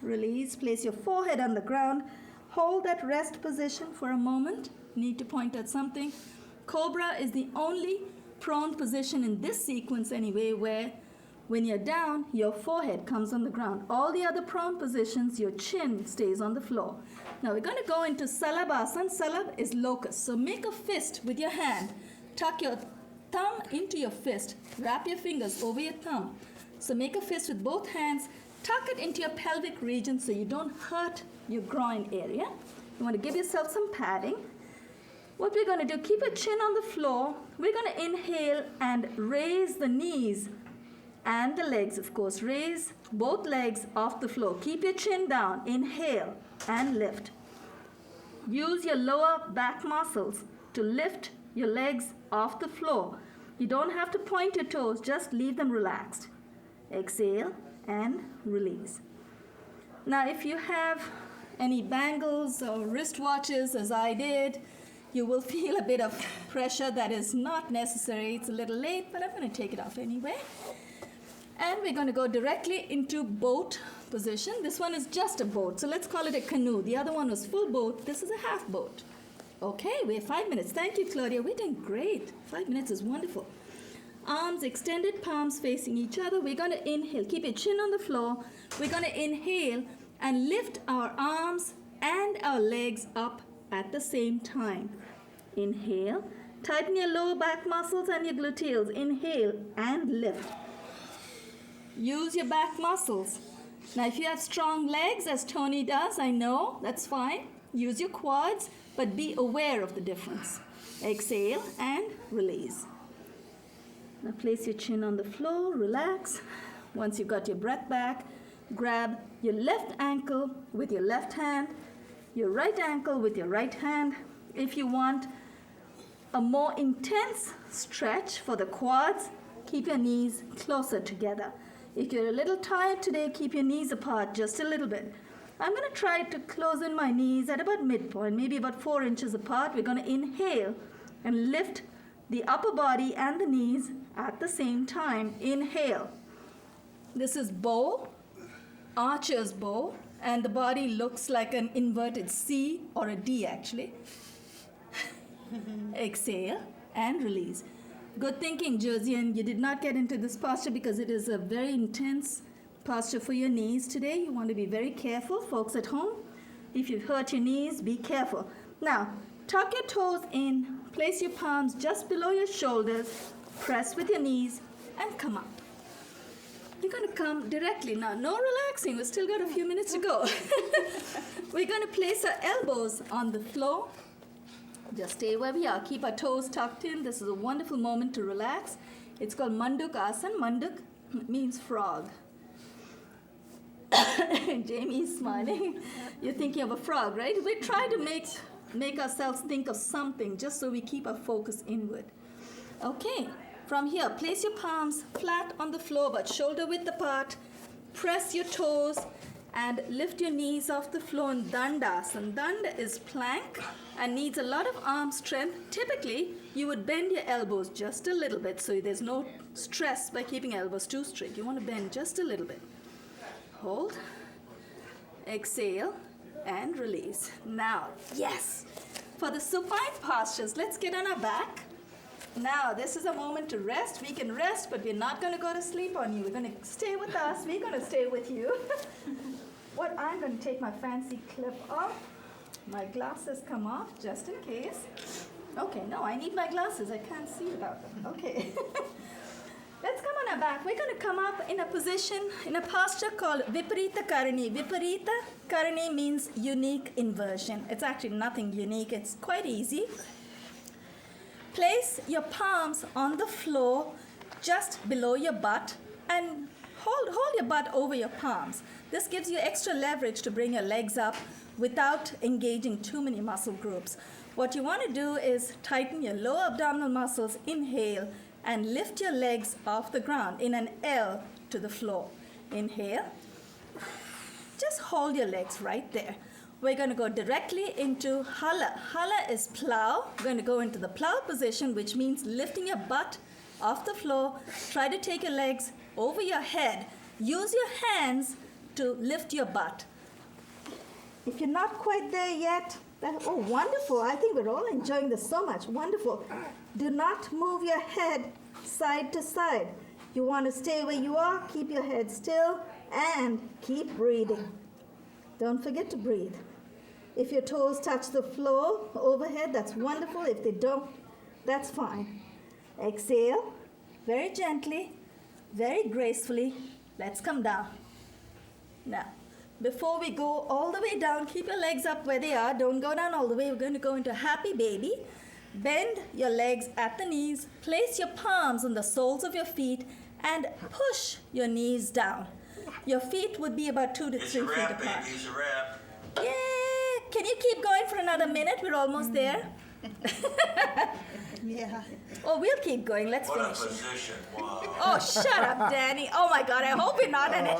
Release. Place your forehead on the ground. Hold that rest position for a moment. Need to point at something. Cobra is the only prone position in this sequence anyway where when you're down, your forehead comes on the ground. All the other prone positions, your chin stays on the floor. Now we're going to go into Salabhasana. Salab is locust. So make a fist with your hand. Tuck your thumb into your fist. Wrap your fingers over your thumb. So make a fist with both hands. Tuck it into your pelvic region so you don't hurt your groin area. You want to give yourself some padding. What we're going to do, keep your chin on the floor. We're going to inhale and raise the knees and the legs, of course. Raise both legs off the floor. Keep your chin down. Inhale and lift. Use your lower back muscles to lift your legs off the floor. You don't have to point your toes, just leave them relaxed. Exhale and release. Now, if you have any bangles or wristwatches, as I did, you will feel a bit of pressure that is not necessary. It's a little late, but I'm going to take it off anyway. And we're going to go directly into boat position. This one is just a boat, so let's call it a canoe. The other one was full boat. This is a half boat. Okay, we have 5 minutes. Thank you, Claudia. We're doing great. 5 minutes is wonderful. Arms extended, palms facing each other. We're going to inhale. Keep your chin on the floor. We're going to inhale and lift our arms and our legs up at the same time. Inhale. Tighten your lower back muscles and your gluteals. Inhale and lift. Use your back muscles. Now, if you have strong legs, as Tony does, I know, that's fine. Use your quads, but be aware of the difference. Exhale and release. Now place your chin on the floor, relax. Once you've got your breath back, grab your left ankle with your left hand, your right ankle with your right hand. If you want a more intense stretch for the quads, keep your knees closer together. If you're a little tired today, keep your knees apart just a little bit. I'm going to try to close in my knees at about midpoint, maybe about 4 inches apart. We're going to inhale and lift the upper body and the knees at the same time. Inhale. This is bow, archer's bow, and the body looks like an inverted C or a D actually. Exhale and release. Good thinking, Josiane. You did not get into this posture because it is a very intense posture for your knees today. You want to be very careful, folks at home. If you've hurt your knees, be careful. Now, tuck your toes in. Place your palms just below your shoulders. Press with your knees and come up. You're going to come directly. Now, no relaxing. We've still got a few minutes to go. We're going to place our elbows on the floor. Just stay where we are. Keep our toes tucked in. This is a wonderful moment to relax. It's called Manduk Asana. Manduk means frog. Jamie's smiling. You're thinking of a frog, right? We try to make ourselves think of something just so we keep our focus inward. Okay, from here, place your palms flat on the floor but shoulder width apart. Press your toes and lift your knees off the floor in Dandasana. Danda is plank and needs a lot of arm strength. Typically, you would bend your elbows just a little bit so there's no stress by keeping elbows too straight. You want to bend just a little bit. Hold. Exhale. And release. Now, yes, for the supine postures, let's get on our back. Now, this is a moment to rest. We can rest, but we're not going to go to sleep on you. We're going to stay with us. We're going to stay with you. I'm going to take my fancy clip off. My glasses come off, just in case. Okay, no, I need my glasses. I can't see without them. Okay. Let's come on our back. We're going to come up in a position, in a posture called Viparita Karani. Viparita Karani means unique inversion. It's actually nothing unique. It's quite easy. Place your palms on the floor just below your butt and hold your butt over your palms. This gives you extra leverage to bring your legs up without engaging too many muscle groups. What you want to do is tighten your lower abdominal muscles. Inhale. And lift your legs off the ground in an L to the floor. Inhale. Just hold your legs right there. We're going to go directly into Hala. Hala is plow. We're going to go into the plow position, which means lifting your butt off the floor. Try to take your legs over your head Use your hands to lift your butt. If you're not quite there yet, oh, wonderful. I think we're all enjoying this so much. Wonderful. Do not move your head side to side. You want to stay where you are, keep your head still, and keep breathing. Don't forget to breathe. If your toes touch the floor overhead, that's wonderful. If they don't, that's fine. Exhale, very gently, very gracefully. Let's come down. Now, before we go all the way down, keep your legs up where they are. Don't go down all the way. We're going to go into happy baby. Bend your legs at the knees. Place your palms on the soles of your feet and push your knees down. Your feet would be about 2 to 3 feet apart. Baby, it's a wrap. Yeah. Can you keep going for another minute? We're almost there. Yeah. Oh, we'll keep going. Let's What a finish. position. Wow. Oh, shut up, Danny. Oh, my God. I hope you're not in it.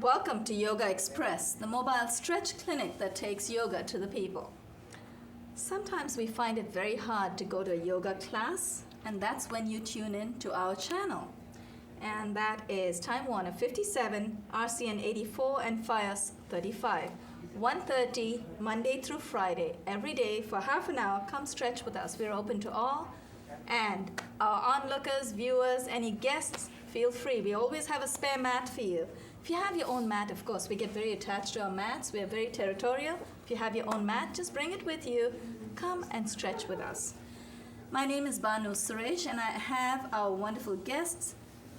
Welcome to Yogaxpress, the mobile stretch clinic that takes yoga to the people. Sometimes we find it very hard to go to a yoga class, and that's when you tune in to our channel. And that is Time Warner 57, RCN 84, and FiOS 35. 1:30, Monday through Friday, every day for half an hour. Come stretch with us. We're open to all. And our onlookers, viewers, any guests, feel free. We always have a spare mat for you. If you have your own mat, of course, we get very attached to our mats. We are very territorial. If you have your own mat, just bring it with you. Come and stretch with us. My name is Banu Suresh, and I have our wonderful guests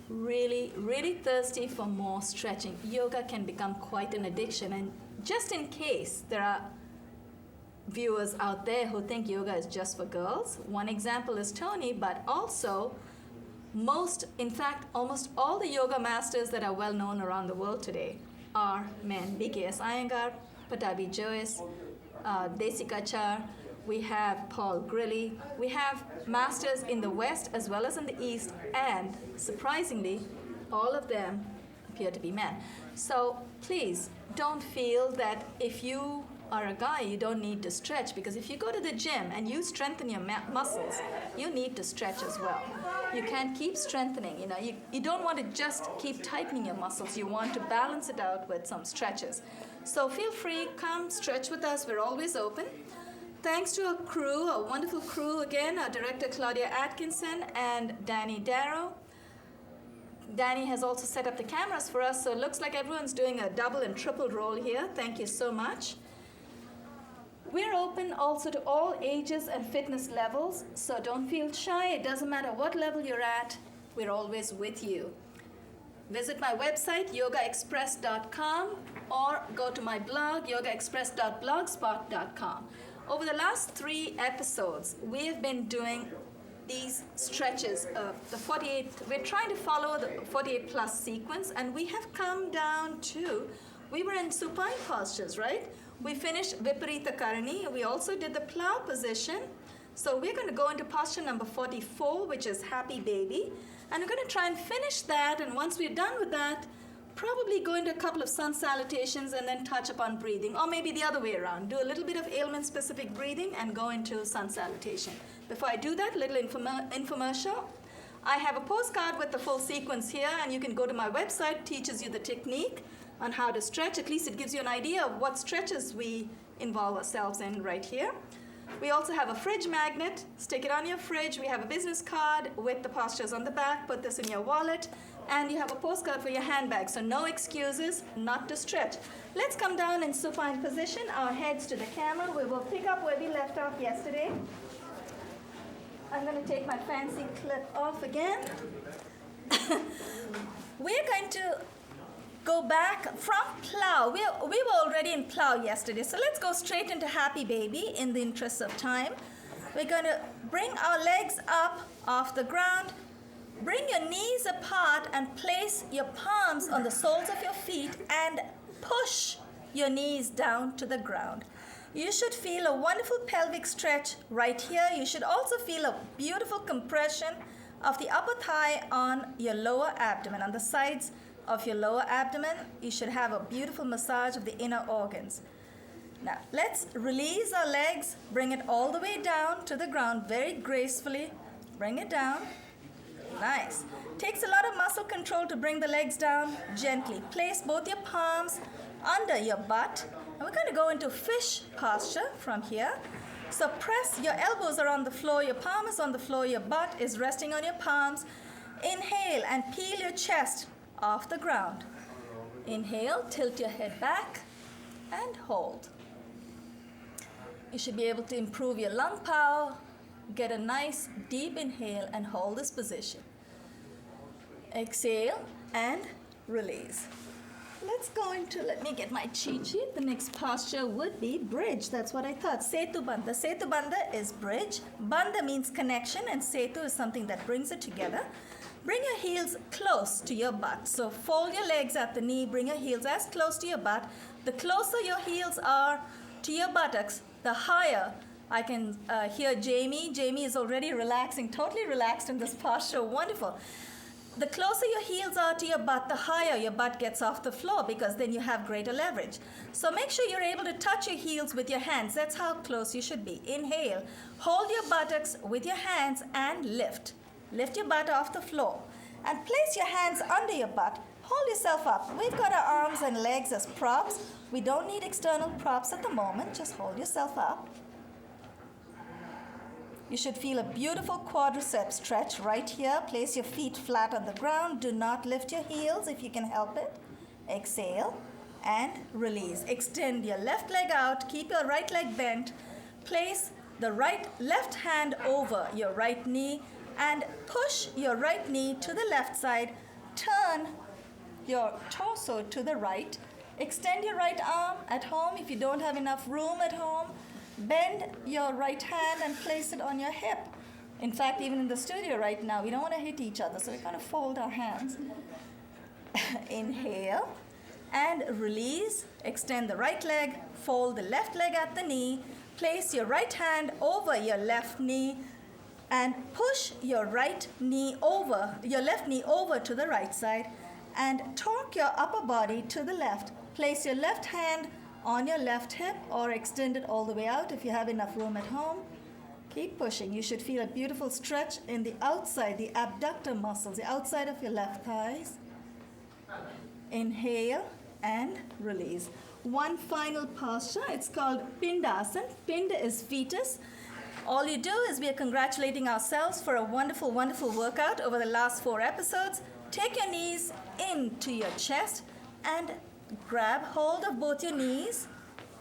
really, really thirsty for more stretching. Yoga can become quite an addiction, and just in case there are viewers out there who think yoga is just for girls, one example is Tony, but also almost all the yoga masters that are well known around the world today are men. BKS Iyengar, Patabi Joyce, Desika Char, we have Paul Grilly, we have masters in the West as well as in the East, and surprisingly, all of them appear to be men. So please don't feel that if you are a guy, you don't need to stretch, because if you go to the gym and you strengthen your muscles, you need to stretch as well. You can't keep strengthening. You don't want to just keep tightening your muscles. You want to balance it out with some stretches. So feel free, come stretch with us. We're always open. Thanks to our crew, a wonderful crew again, our director Claudia Atkinson and Danny Darrow. Danny has also set up the cameras for us, so it looks like everyone's doing a double and triple role here. Thank you so much. We're open also to all ages and fitness levels, so don't feel shy. It doesn't matter what level you're at, we're always with you. Visit my website, yogaxpress.com, or go to my blog, yogaxpress.blogspot.com. Over the last 3 episodes, we have been doing these stretches of the 48. We're trying to follow the 48 plus sequence, and we have come down to, we were in supine postures, right? We finished Viparita Karani. We also did the plow position. So we're going to go into posture number 44, which is happy baby. And we're going to try and finish that. And once we're done with that, probably go into a couple of sun salutations and then touch upon breathing. Or maybe the other way around. Do a little bit of ailment-specific breathing and go into sun salutation. Before I do that, little infomercial. I have a postcard with the full sequence here, and you can go to my website, teaches you the technique on how to stretch. At least it gives you an idea of what stretches we involve ourselves in right here. We also have a fridge magnet. Stick it on your fridge. We have a business card with the postures on the back. Put this in your wallet. And you have a postcard for your handbag. So no excuses not to stretch. Let's come down in supine position, our heads to the camera. We will pick up where we left off yesterday. I'm going to take my fancy clip off again. We're going to go back from plow. We were already in plow yesterday, so let's go straight into happy baby in the interest of time. We're going to bring our legs up off the ground. Bring your knees apart and place your palms on the soles of your feet and push your knees down to the ground. You should feel a wonderful pelvic stretch right here. You should also feel a beautiful compression of the upper thigh on your lower abdomen, on the sides of your lower abdomen. You should have a beautiful massage of the inner organs. Now, let's release our legs, bring it all the way down to the ground very gracefully. Bring it down. Nice. Takes a lot of muscle control to bring the legs down gently. Place both your palms under your butt. And we're going to go into fish posture from here. So press, your elbows are on the floor, your palm is on the floor, your butt is resting on your palms. Inhale and peel your chest off the ground. Inhale, tilt your head back, and hold. You should be able to improve your lung power. Get a nice deep inhale and hold this position. Exhale and release. Let's go into, let me get my cheat sheet. The next posture would be bridge. That's what I thought. Setu Bandha. Setu Bandha is bridge. Bandha means connection, and Setu is something that brings it together. Bring your heels close to your butt. So fold your legs at the knee. Bring your heels as close to your butt. The closer your heels are to your buttocks, the higher. I can hear Jamie. Jamie is already relaxing, totally relaxed in this posture. Wonderful. The closer your heels are to your butt, the higher your butt gets off the floor, because then you have greater leverage. So make sure you're able to touch your heels with your hands. That's how close you should be. Inhale. Hold your buttocks with your hands and lift. Lift your butt off the floor. And place your hands under your butt. Hold yourself up. We've got our arms and legs as props. We don't need external props at the moment. Just hold yourself up. You should feel a beautiful quadricep stretch right here. Place your feet flat on the ground. Do not lift your heels if you can help it. Exhale and release. Extend your left leg out. Keep your right leg bent. Place the left hand over your right knee and push your right knee to the left side. Turn your torso to the right. Extend your right arm at home if you don't have enough room at home. Bend your right hand and place it on your hip. In fact, even in the studio right now, we don't want to hit each other, so we're going to fold our hands. Inhale and release. Extend the right leg. Fold the left leg at the knee. Place your right hand over your left knee and push your left knee over to the right side, and torque your upper body to the left. Place your left hand on your left hip or extend it all the way out if you have enough room at home. Keep pushing. You should feel a beautiful stretch in the outside, the abductor muscles, the outside of your left thighs. Inhale and release. One final posture. It's called Pindasana. Pinda is fetus. All you do is we are congratulating ourselves for a wonderful, wonderful workout over the last 4 episodes. Take your knees into your chest and grab hold of both your knees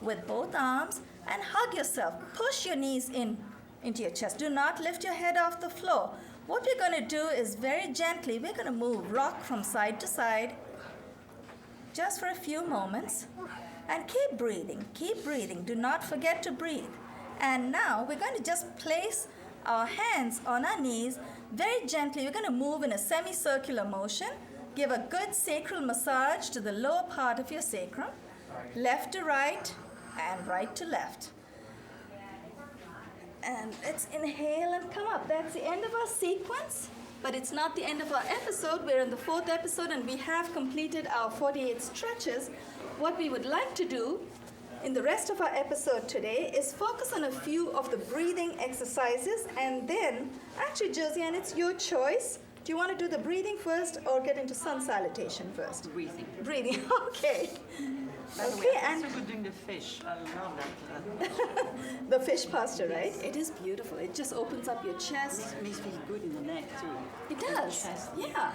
with both arms and hug yourself. Push your knees into your chest. Do not lift your head off the floor. What we're going to do is very gently, we're going to move, rock from side to side just for a few moments. And keep breathing, keep breathing. Do not forget to breathe. And now we're going to just place our hands on our knees very gently. We're going to move in a semicircular motion. Give a good sacral massage to the lower part of your sacrum, left to right and right to left. And let's inhale and come up. That's the end of our sequence, but it's not the end of our episode. We're in the 4th episode and we have completed our 48 stretches. What we would like to do in the rest of our episode today is focus on a few of the breathing exercises, and then, actually, Josiane, it's your choice. Do you want to do the breathing first or get into sun salutation first? Breathing. Breathing, okay. By the way, I'm so good doing the fish. I love that. The fish posture, right? It is beautiful. It just opens up your chest. It makes me feel good in the neck, too. It does, yeah.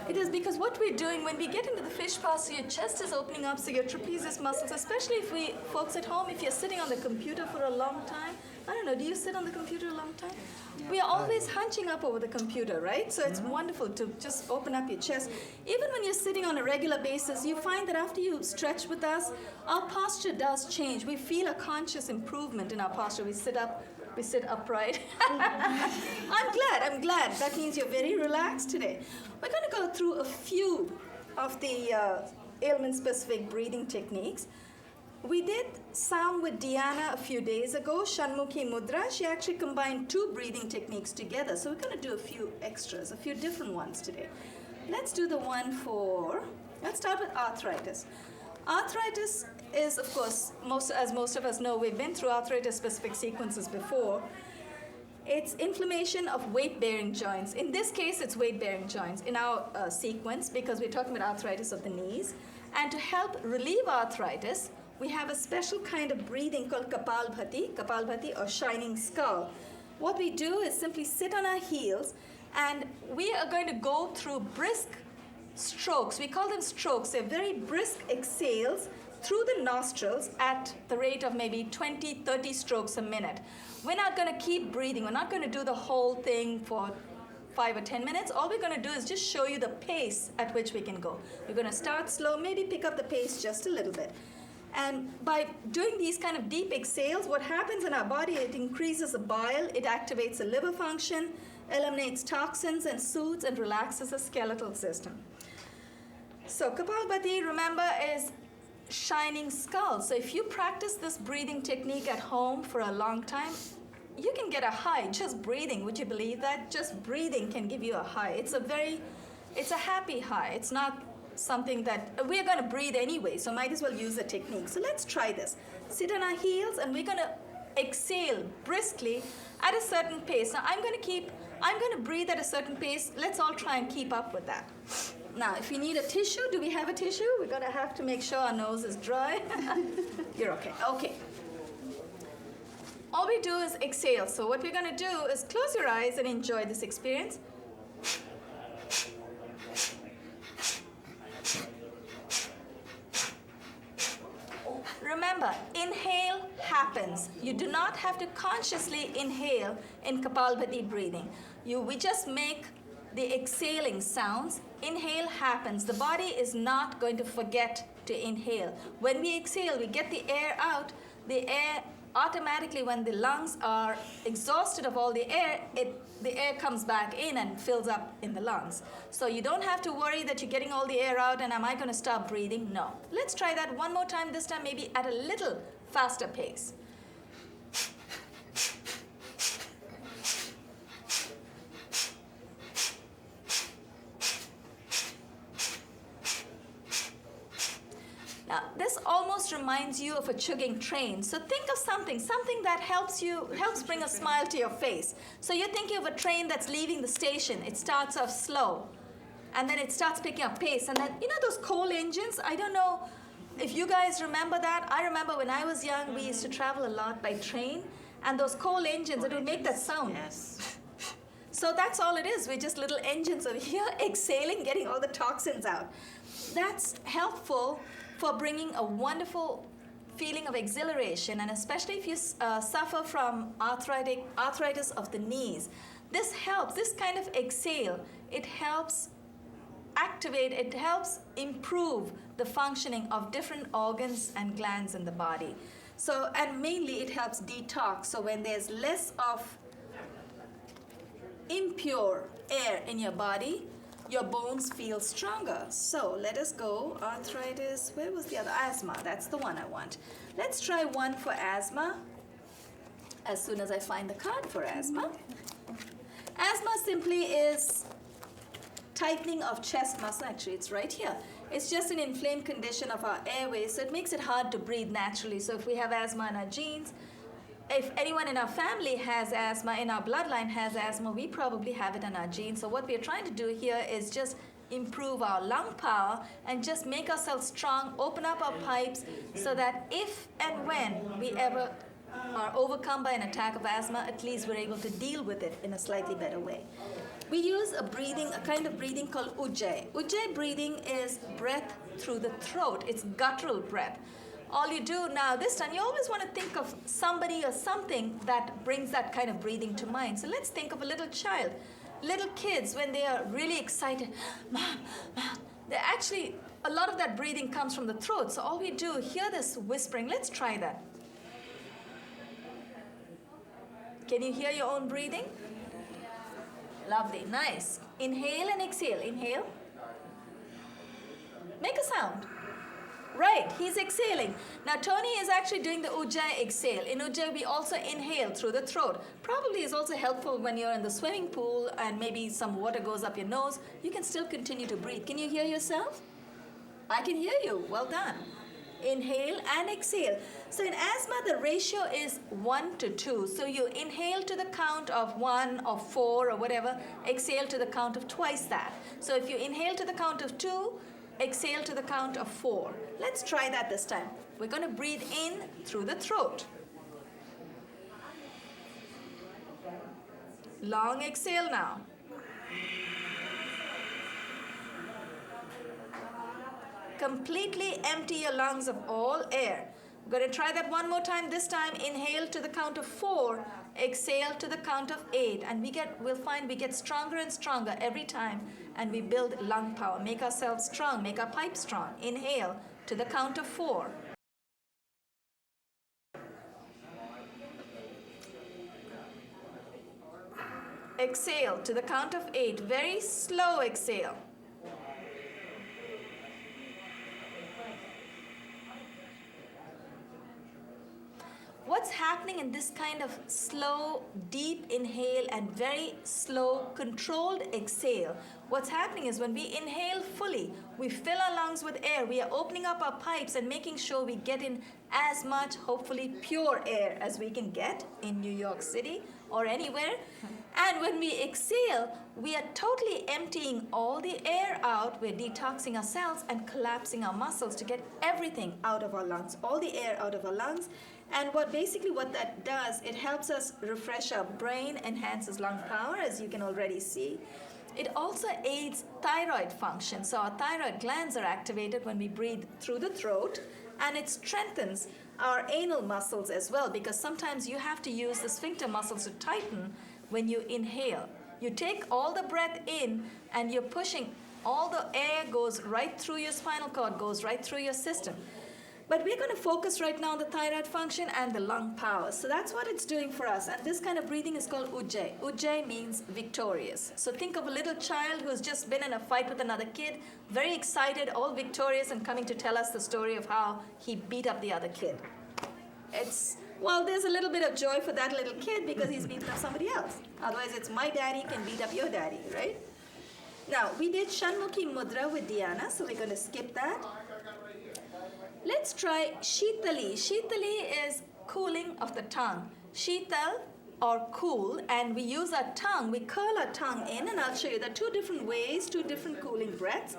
It is, because what we're doing when we get into the fish posture, your chest is opening up, so your trapezius muscles, especially if folks at home, if you're sitting on the computer for a long time, I don't know, do you sit on the computer a long time? Yeah. We are always hunching up over the computer, right? So it's wonderful to just open up your chest. Even when you're sitting on a regular basis, you find that after you stretch with us, our posture does change. We feel a conscious improvement in our posture. We sit upright. I'm glad. That means you're very relaxed today. We're going to go through a few of the ailment-specific breathing techniques. We did some with Diana a few days ago, Shanmukhi Mudra. She actually combined 2 breathing techniques together. So we're going to do a few extras, a few different ones today. Let's do the one let's start with arthritis. Arthritis is, of course, as most of us know, we've been through arthritis-specific sequences before. It's inflammation of weight-bearing joints. In this case, it's weight-bearing joints in our sequence, because we're talking about arthritis of the knees. And to help relieve arthritis, we have a special kind of breathing called Kapalbhati or shining skull. What we do is simply sit on our heels, and we are going to go through brisk strokes. We call them strokes. They're very brisk exhales through the nostrils at the rate of maybe 20, 30 strokes a minute. We're not going to keep breathing. We're not going to do the whole thing for 5 or 10 minutes. All we're going to do is just show you the pace at which we can go. We're going to start slow, maybe pick up the pace just a little bit. And by doing these kind of deep exhales, what happens in our body, it increases the bile, it activates the liver function, eliminates toxins, and soothes and relaxes the skeletal system. So Kapalbhati, remember, is shining skull. So if you practice this breathing technique at home for a long time, you can get a high just breathing. Would you believe that? Just breathing can give you a high. It's a happy high. It's not something that we're going to breathe anyway, so might as well use the technique. So let's try this. Sit on our heels, and we're going to exhale briskly at a certain pace. Now I'm going to breathe at a certain pace. Let's all try and keep up with that. Now, if you need a tissue, do we have a tissue? We're going to have to make sure our nose is dry. You're okay. Okay. All we do is exhale. So what we're going to do is close your eyes and enjoy this experience. Remember, inhale happens. You do not have to consciously inhale in Kapalbhati breathing. We just make the exhaling sounds. Inhale happens. The body is not going to forget to inhale. When we exhale, we get the air out. The air automatically, when the lungs are exhausted of all the air, the air comes back in and fills up in the lungs. So you don't have to worry that you're getting all the air out and am I going to stop breathing? No. Let's try that one more time, this time maybe at a little faster pace. reminds you of a chugging train. So think of something that helps bring a smile to your face. So you're thinking of a train that's leaving the station. It starts off slow, and then it starts picking up pace. And then, you know those coal engines? I don't know if you guys remember that. I remember when I was young, we used to travel a lot by train, and those coal engines, it would make that sound. Yes. So that's all it is. We're just little engines over here exhaling, getting all the toxins out. That's helpful for bringing a wonderful feeling of exhilaration, and especially if you suffer from arthritis of the knees. This helps, this kind of exhale, it helps activate, it helps improve the functioning of different organs and glands in the body. So, and mainly it helps detox. So when there's less of impure air in your body, your bones feel stronger. So let us go. Arthritis, where was the other? Asthma, that's the one I want. Let's try one for asthma as soon as I find the card for asthma. Asthma simply is tightening of chest muscle. Actually, it's right here. It's just an inflamed condition of our airways, so it makes it hard to breathe naturally. So if we have asthma in our genes, if anyone in our family has asthma, in our bloodline has asthma, we probably have it in our genes. So what we're trying to do here is just improve our lung power and just make ourselves strong, open up our pipes so that if and when we ever are overcome by an attack of asthma, at least we're able to deal with it in a slightly better way. We use a kind of breathing called Ujjayi. Ujjayi breathing is breath through the throat. It's guttural breath. All you do now, this time, you always want to think of somebody or something that brings that kind of breathing to mind. So let's think of a little child. Little kids, when they are really excited, mom, they actually, a lot of that breathing comes from the throat. So all we do, hear this whispering. Let's try that. Can you hear your own breathing? Lovely, nice. Inhale and exhale. Inhale. Make a sound. Right, he's exhaling. Now Tony is actually doing the Ujjayi exhale. In Ujjayi, we also inhale through the throat. Probably is also helpful when you're in the swimming pool and maybe some water goes up your nose. You can still continue to breathe. Can you hear yourself? I can hear you. Well done. Inhale and exhale. So in asthma, the ratio is 1 to 2. So you inhale to the count of 1 or 4 or whatever, exhale to the count of twice that. So if you inhale to the count of 2, exhale to the count of 4. Let's try that this time. We're going to breathe in through the throat. Long exhale now. Completely empty your lungs of all air. We're going to try that one more time. This time, inhale to the count of 4, exhale to the count of 8, and we'll find we get stronger and stronger every time, and we build lung power, make ourselves strong, make our pipes strong. Inhale to the count of 4. Exhale to the count of 8. Very slow exhale. What's happening in this kind of slow, deep inhale and very slow, controlled exhale? What's happening is when we inhale fully, we fill our lungs with air, we are opening up our pipes and making sure we get in as much, hopefully, pure air as we can get in New York City or anywhere. And when we exhale, we are totally emptying all the air out. We're detoxing our cells and collapsing our muscles to get everything out of our lungs, all the air out of our lungs. And what that does, it helps us refresh our brain, enhances lung power, as you can already see. It also aids thyroid function. So our thyroid glands are activated when we breathe through the throat, and it strengthens our anal muscles as well, because sometimes you have to use the sphincter muscles to tighten when you inhale. You take all the breath in and you're pushing, all the air goes right through your spinal cord, goes right through your system. But we're going to focus right now on the thyroid function and the lung power. So that's what it's doing for us. And this kind of breathing is called Ujjayi. Ujjayi means victorious. So think of a little child who's just been in a fight with another kid, very excited, all victorious, and coming to tell us the story of how he beat up the other kid. Well, there's a little bit of joy for that little kid because he's beating up somebody else. Otherwise, it's my daddy can beat up your daddy, right? Now, we did Shanmukhi Mudra with Diana, so we're going to skip that. Let's try Shitali. Shitali is cooling of the tongue. Shital or cool, and we use our tongue, we curl our tongue in, and I'll show you. There are two different ways, two different cooling breaths.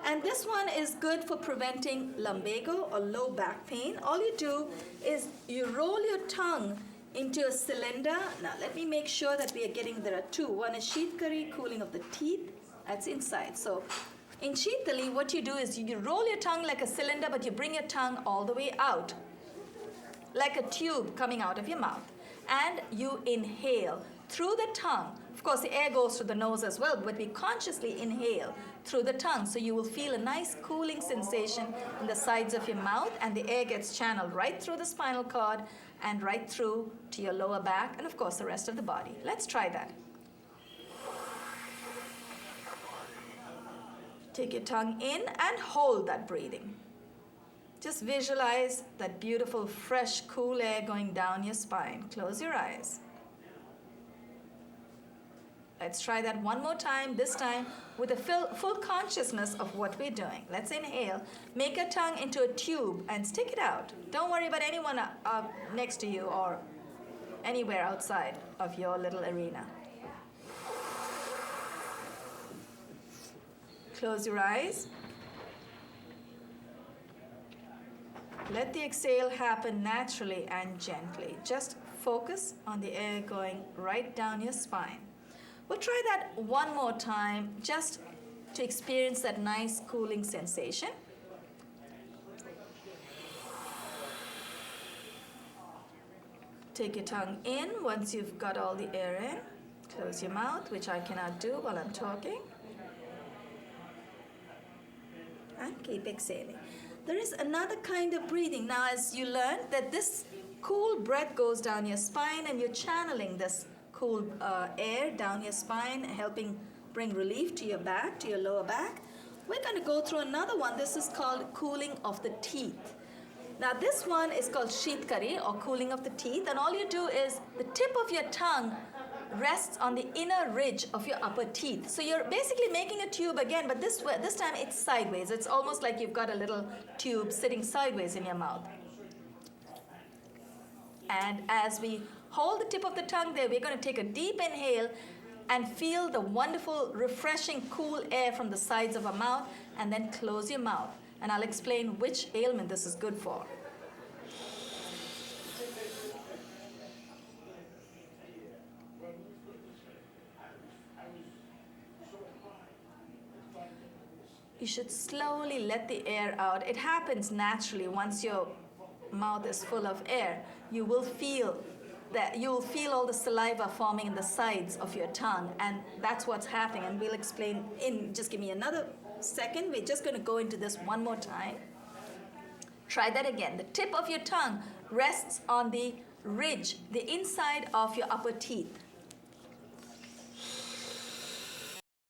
And this one is good for preventing lumbago or low back pain. All you do is you roll your tongue into a cylinder. Now let me make sure that we are getting, there are two. One is Sheetkari, cooling of the teeth. That's inside. So in Sheetali, what you do is you roll your tongue like a cylinder, but you bring your tongue all the way out, like a tube coming out of your mouth. And you inhale through the tongue. Of course, the air goes through the nose as well, but we consciously inhale through the tongue. So you will feel a nice cooling sensation in the sides of your mouth, and the air gets channeled right through the spinal cord and right through to your lower back, and of course the rest of the body. Let's try that. Take your tongue in and hold that breathing. Just visualize that beautiful, fresh, cool air going down your spine. Close your eyes. Let's try that one more time, this time with a full consciousness of what we're doing. Let's inhale. Make your tongue into a tube and stick it out. Don't worry about anyone next to you or anywhere outside of your little arena. Close your eyes. Let the exhale happen naturally and gently. Just focus on the air going right down your spine. We'll try that one more time just to experience that nice cooling sensation. Take your tongue in once you've got all the air in. Close your mouth, which I cannot do while I'm talking. And keep exhaling. There is another kind of breathing. Now, as you learned that this cool breath goes down your spine and you're channeling this cool air down your spine, helping bring relief to your back, to your lower back. We're going to go through another one. This is called cooling of the teeth. Now, this one is called Sheetkari or cooling of the teeth, and all you do is the tip of your tongue rests on the inner ridge of your upper teeth. So you're basically making a tube again, but this time it's sideways. It's almost like you've got a little tube sitting sideways in your mouth. And as we hold the tip of the tongue there, we're going to take a deep inhale and feel the wonderful, refreshing, cool air from the sides of our mouth, and then close your mouth. And I'll explain which ailment this is good for. You should slowly let the air out. It happens naturally once your mouth is full of air. You will feel all the saliva forming in the sides of your tongue, and that's what's happening. And we'll explain in, just give me another second. We're just going to go into this one more time. Try that again. The tip of your tongue rests on the ridge, the inside of your upper teeth.